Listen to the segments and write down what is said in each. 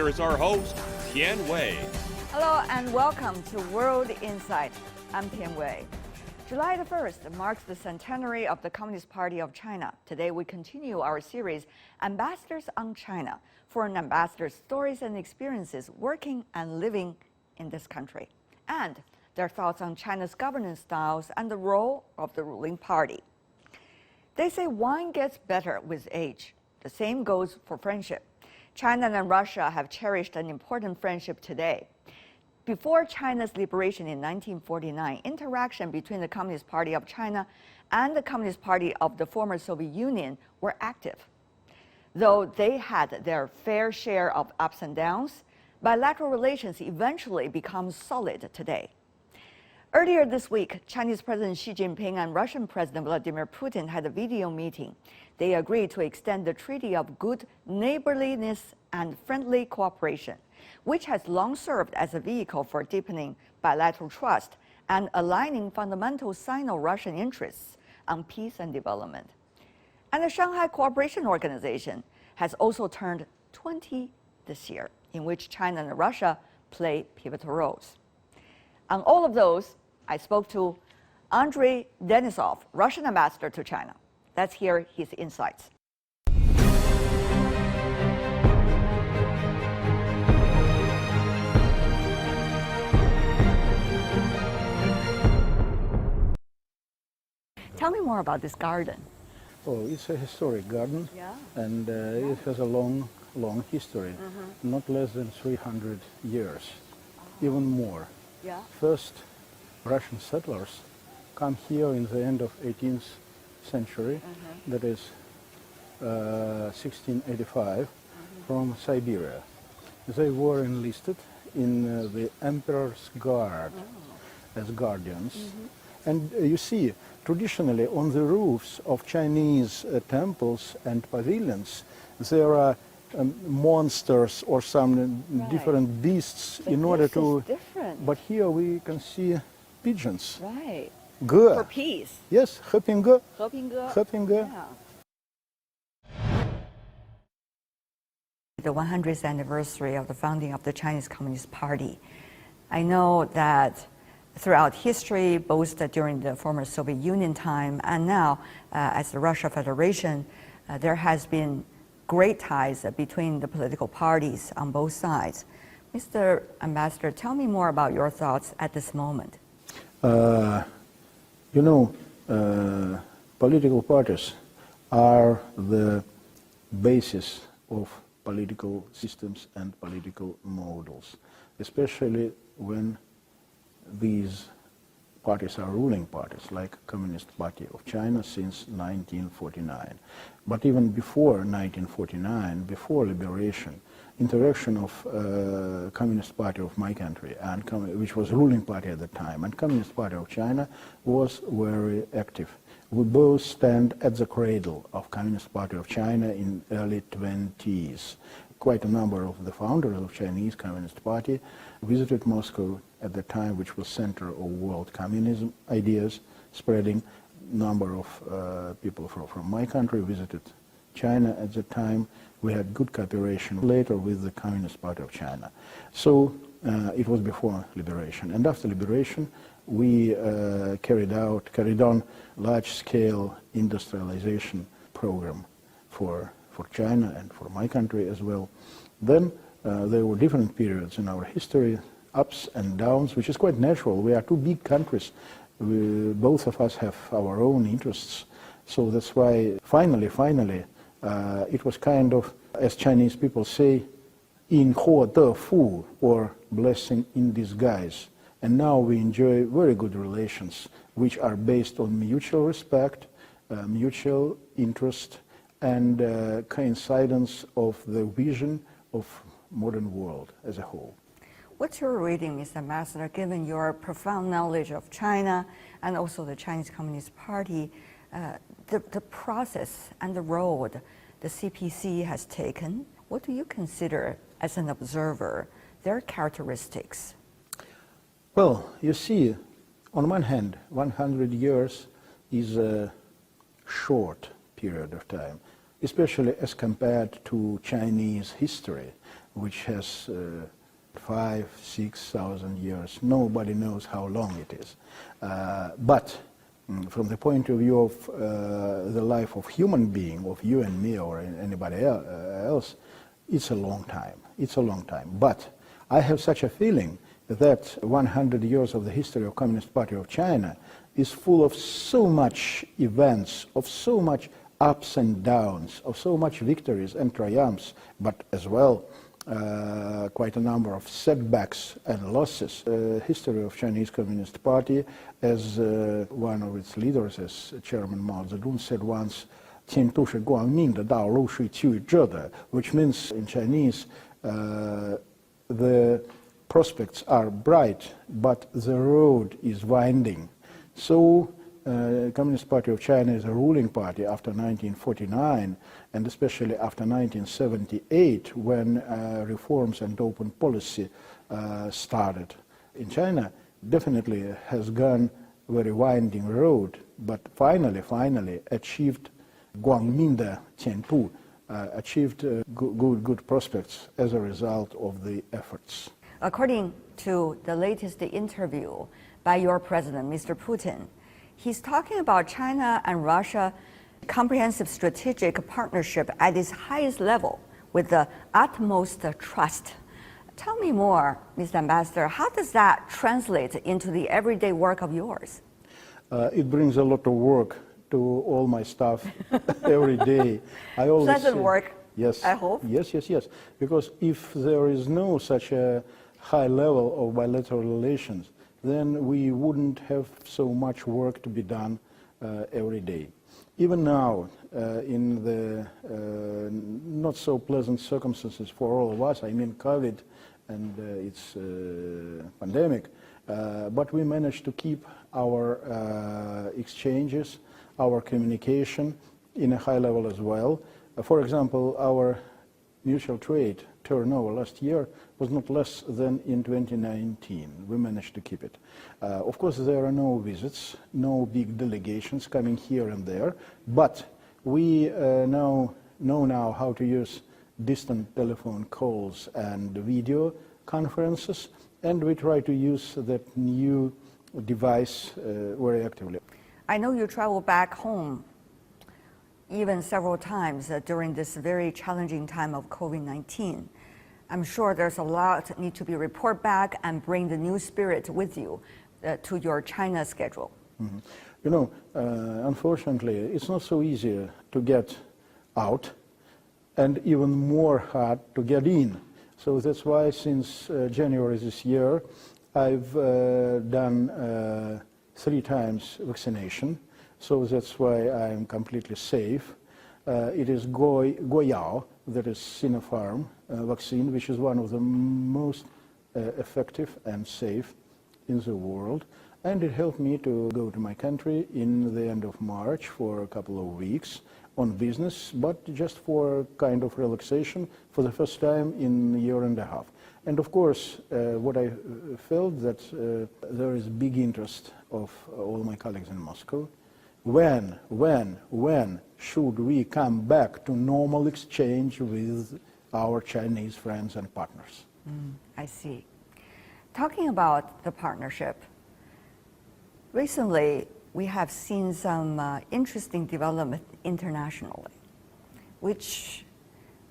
is our host, Tian Wei. Hello and welcome to World Insight. I'm Tian Wei. July the 1st marks the centenary of the Communist Party of China. Today we continue our series, Ambassadors on China, foreign ambassadors' stories and experiences working and living in this country, and their thoughts on China's governance styles and the role of the ruling party. They say wine gets better with age. The same goes for friendship. China and Russia have cherished an important friendship today. Before China's liberation in 1949, interaction between the Communist Party of China and the Communist Party of the former Soviet Union were active. Though they had their fair share of ups and downs, bilateral relations eventually become solid today. Earlier this week, Chinese President Xi Jinping and Russian President Vladimir Putin had a video meeting. They agreed to extend the Treaty of Good-Neighborliness and Friendly Cooperation, which has long served as a vehicle for deepening bilateral trust and aligning fundamental Sino-Russian interests on peace and development. And the Shanghai Cooperation Organization has also turned 20 this year, in which China and Russia play pivotal roles. On all of those, I spoke to Andrey Denisov, Russian ambassador to China. Let's hear his insights. Tell me more about this garden. Oh, it's a historic garden, Yeah. and it has a long history, not less than 300 years, even more. Yeah. First Russian settlers come here in the end of 18th century, that is 1685, from Siberia. They were enlisted in the Emperor's Guard as guardians. And you see, traditionally on the roofs of Chinese temples and pavilions, there are monsters or some different beasts But in order this to. is different. But here we can see pigeons. Right. Ge. For peace. Yes, Hepinge. Hepinge. Hepinge. Yeah. The 100th anniversary of the founding of the Chinese Communist Party. I know that throughout history, both during the former Soviet Union time and now as the Russia Federation, there has been great ties between the political parties on both sides. Mr. Ambassador, tell me more about your thoughts at this moment. Political parties are the basis of political systems and political models, especially when these parties are ruling parties, like Communist Party of China since 1949. But even before 1949, before liberation, interaction of Communist Party of my country, and which was ruling party at the time, and Communist Party of China was very active. We both stand at the cradle of Communist Party of China in early 20s. Quite a number of the founders of Chinese Communist Party visited Moscow at the time, which was center of world communism ideas spreading. Number of people from my country visited China at the time. We had good cooperation later with the Communist Party of China. So it was before liberation. And after liberation, we carried on large-scale industrialization program for China and for my country as well. Then there were different periods in our history, ups and downs, which is quite natural. We are two big countries. Both of us have our own interests. So that's why finally, it was kind of, as Chinese people say, 因祸得福, or blessing in disguise. And now we enjoy very good relations, which are based on mutual respect, mutual interest, and coincidence of the vision of modern world as a whole. What's your reading, Mr. Ambassador, given your profound knowledge of China and also the Chinese Communist Party, the process and the road the CPC has taken? What do you consider, as an observer, their characteristics? Well, you see, on one hand, 100 years is a short period of time, especially as compared to Chinese history. which has 5,000-6,000 years. Nobody knows how long it is. But from the point of view of the life of human being, of you and me or anybody else, it's a long time. It's a long time. But I have such a feeling that 100 years of the history of Communist Party of China is full of so much events, of so much ups and downs, of so much victories and triumphs, but as well quite a number of setbacks and losses. The history of Chinese Communist Party, as one of its leaders, as Chairman Mao Zedong said once, 前途是光明的道路是曲折的, which means in Chinese the prospects are bright, but the road is winding. So Communist Party of China is a ruling party after 1949, and especially after 1978, when reforms and open policy started. In China, definitely has gone very winding road, but finally achieved 光明的前途, achieved good prospects as a result of the efforts. According to the latest interview by your president, Mr. Putin, he's talking about China and Russia comprehensive strategic partnership at its highest level with the utmost trust. Tell me more, Mr. Ambassador, how does that translate into the everyday work of yours? It brings a lot of work to all my staff every day. I always Pleasant say, work, yes, I hope. Yes. Because if there is no such a high level of bilateral relations, then we wouldn't have so much work to be done every day. Even now, in the not so pleasant circumstances for all of us, I mean COVID and its pandemic, but we managed to keep our exchanges, our communication in a high level as well. For example, our mutual trade turnover last year was not less than in 2019. We managed to keep it. Of course, there are no visits, no big delegations coming here and there, but we know now how to use distant telephone calls and video conferences, and we try to use that new device very actively. I know you travel back home even several times during this very challenging time of COVID-19. I'm sure there's a lot need to be report back and bring the new spirit with you to your China schedule. Mm-hmm. You know, unfortunately, it's not so easy to get out and even more hard to get in. So that's why since January this year, I've done 3 times vaccination. So that's why I'm completely safe. It is Goyao, that is Sinopharm vaccine, which is one of the most effective and safe in the world. And it helped me to go to my country in the end of March for a couple of weeks on business, but just for kind of relaxation for the first time in a year and a half. And of course, what I felt that there is big interest of all my colleagues in Moscow. When should we come back to normal exchange with our Chinese friends and partners? I see. Talking about the partnership, recently we have seen some interesting development internationally, which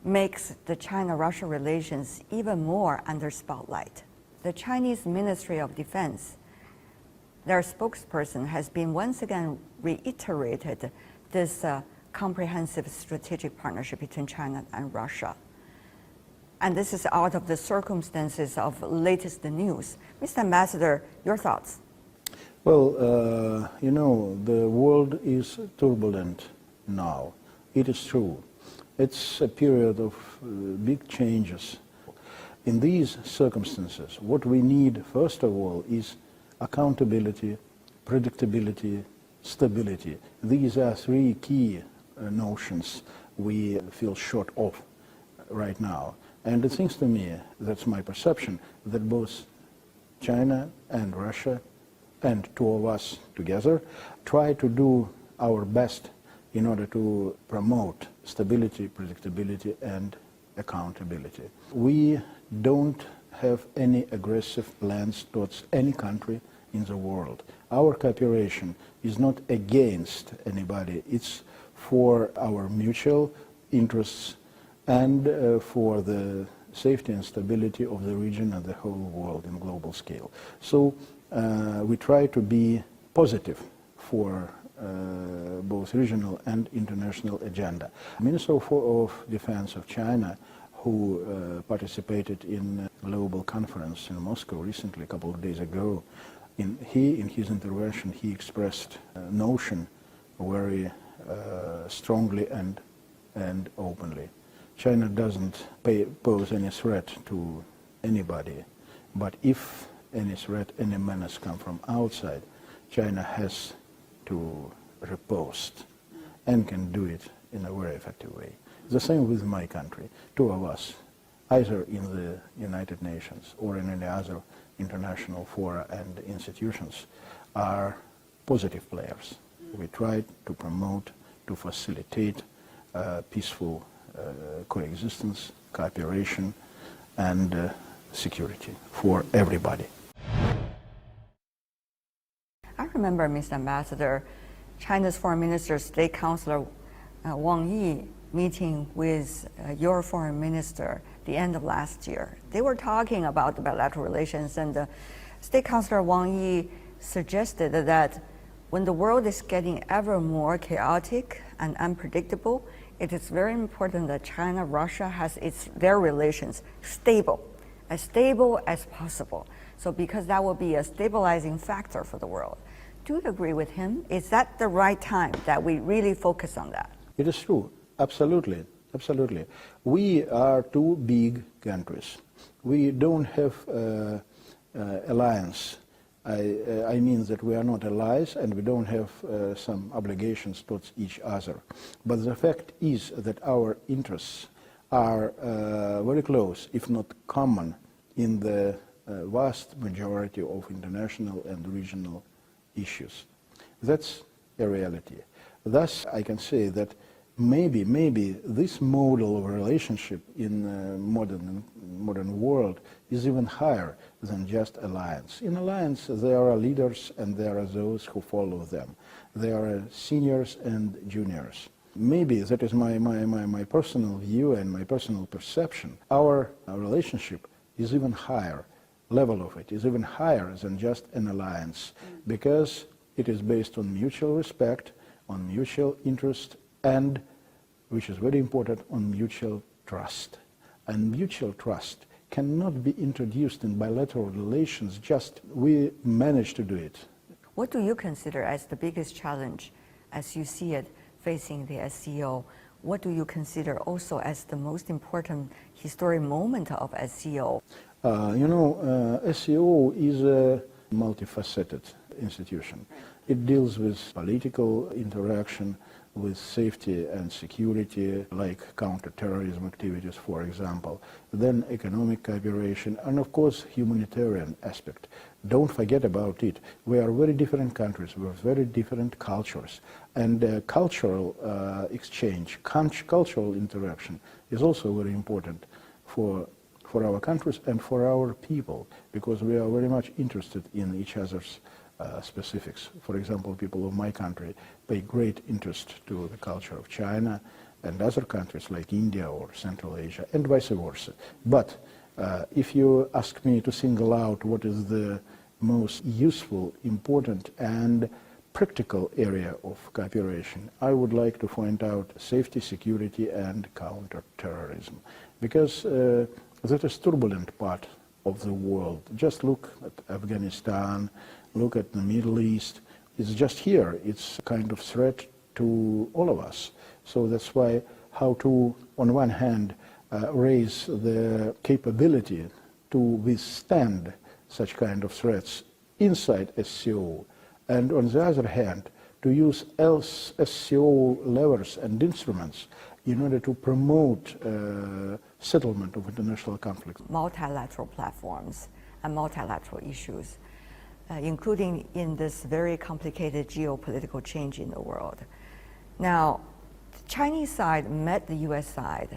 makes the China-Russia relations even more under spotlight. The Chinese Ministry of Defense, their spokesperson has been once again reiterated this comprehensive strategic partnership between China and Russia. And this is out of the circumstances of latest news. Mr. Ambassador, your thoughts? Well, you know, the world is turbulent now. It is true. It's a period of big changes. In these circumstances, what we need, first of all, is accountability, predictability, stability. These are 3 key notions we feel short of right now. And it seems to me, that's my perception, that both China and Russia and 2 of us together try to do our best in order to promote stability, predictability, and accountability. We don't have any aggressive plans towards any country in the world. Our cooperation is not against anybody. It's for our mutual interests and for the safety and stability of the region and the whole world in global scale. So we try to be positive for both regional and international agenda. Minister of Defense of China, who participated in a global conference in Moscow recently, a couple of days ago, in his intervention, he expressed a notion very strongly and openly. China doesn't pose any threat to anybody, but if any threat, any menace come from outside, China has to riposte and can do it in a very effective way. The same with my country. Two of us, either in the United Nations or in any other international fora and institutions, are positive players. We try to promote, to facilitate peaceful coexistence, cooperation, and security for everybody. I remember, Mr. Ambassador, China's Foreign Minister, State Councilor Wang Yi meeting with your Foreign Minister the end of last year. They were talking about the bilateral relations, and State Councilor Wang Yi suggested that when the world is getting ever more chaotic and unpredictable, it is very important that China-Russia has their relations stable as possible. So because that will be a stabilizing factor for the world. Do you agree with him? Is that the right time that we really focus on that? It is true. Absolutely. Absolutely. We are two big countries. We don't have alliance. I mean that we are not allies and we don't have some obligations towards each other. But the fact is that our interests are very close, if not common, in the vast majority of international and regional issues. That's a reality. Thus, I can say that maybe this model of relationship in modern world is even higher than just alliance. In alliance, there are leaders and there are those who follow them. There are seniors and juniors. Maybe that is my personal view and my personal perception. Our relationship is even higher. Level of it is even higher than just an alliance, because it is based on mutual respect, on mutual interest, and, which is very important, on mutual trust. And mutual trust cannot be introduced in bilateral relations just we manage to do it. What do you consider as the biggest challenge as you see it facing the SCO? What do you consider also as the most important historic moment of SCO? SCO is a multifaceted institution. It deals with political interaction, with safety and security, like counterterrorism activities, for example, then economic cooperation, and of course humanitarian aspect. Don't forget about it. We are very different countries with very different cultures, and cultural exchange, cultural interaction is also very important for our countries and for our people, because we are very much interested in each other's specifics. For example, people of my country pay great interest to the culture of China and other countries like India or Central Asia, and vice versa. But if you ask me to single out what is the most useful, important, and practical area of cooperation, I would like to point out safety, security, and counterterrorism, because that is turbulent part of the world. Just look at Afghanistan, look at the Middle East. It's just here. It's a kind of threat to all of us. So that's why how to, on one hand, raise the capability to withstand such kind of threats inside SCO, and on the other hand, to use SCO levers and instruments in order to promote settlement of international conflicts. Multilateral platforms and multilateral issues, including in this very complicated geopolitical change in the world. Now, the Chinese side met the US side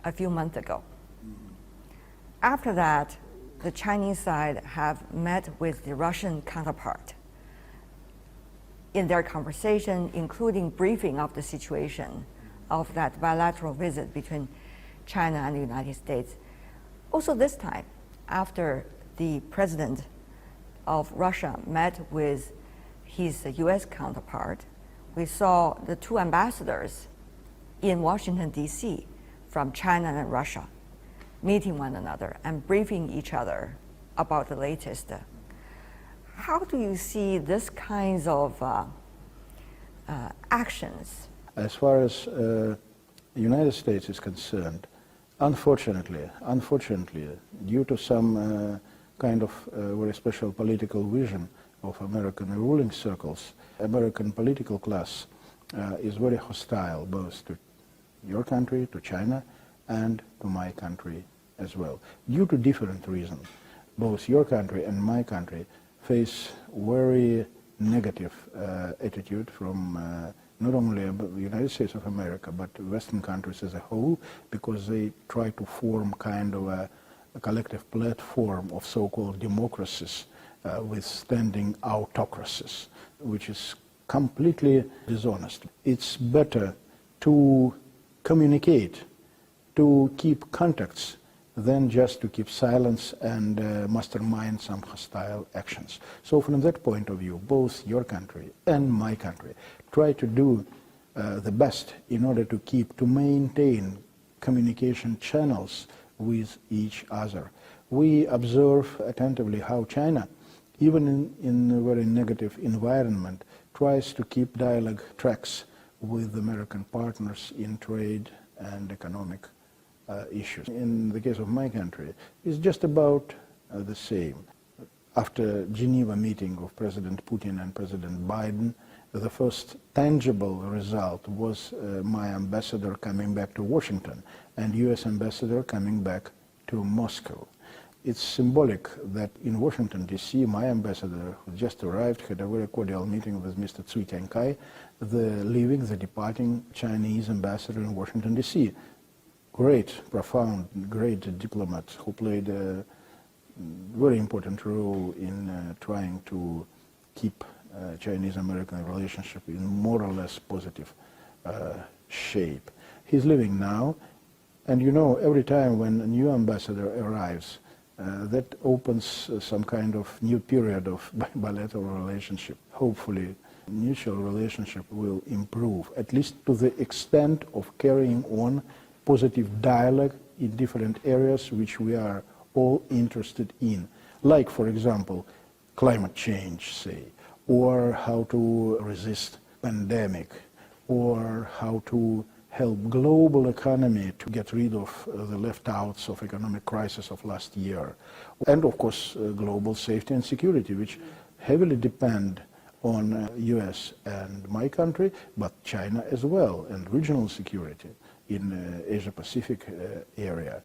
a few months ago. After that, the Chinese side have met with the Russian counterpart in their conversation, including briefing of the situation of that bilateral visit between China and the United States. Also this time, after the president of Russia met with his US counterpart, we saw the two ambassadors in Washington, D.C. from China and Russia meeting one another and briefing each other about the latest. How do you see this kinds of actions? As far as the United States is concerned, unfortunately, due to some kind of very special political vision of American ruling circles, American political class is very hostile both to your country, to China, and to my country as well. Due to different reasons, both your country and my country face very negative attitude from not only the United States of America, but Western countries as a whole, because they try to form kind of a collective platform of so-called democracies withstanding autocracies, which is completely dishonest. It's better to communicate, to keep contacts, than just to keep silence and mastermind some hostile actions. So from that point of view, both your country and my country try to do the best in order to maintain communication channels with each other. We observe attentively how China, even in a very negative environment, tries to keep dialogue tracks with American partners in trade and economic issues. In the case of my country, it's just about the same. After Geneva meeting of President Putin and President Biden, the first tangible result was my ambassador coming back to Washington and US ambassador coming back to Moscow. It's symbolic that in Washington, D.C., my ambassador, who just arrived, had a very cordial meeting with Mr. Tian Wei, the departing Chinese ambassador in Washington, D.C. Great, profound, great diplomat who played a very important role in trying to keep Chinese-American relationship in more or less positive shape. He's leaving now, and you know, every time when a new ambassador arrives, that opens some kind of new period of bilateral relationship. Hopefully, mutual relationship will improve, at least to the extent of carrying on positive dialogue in different areas which we are all interested in. Like, for example, climate change, say, or how to resist pandemic, or how to help global economy to get rid of the left-outs of economic crisis of last year. And of course, global safety and security, which heavily depend on US and my country, but China as well, and regional security in Asia-Pacific area.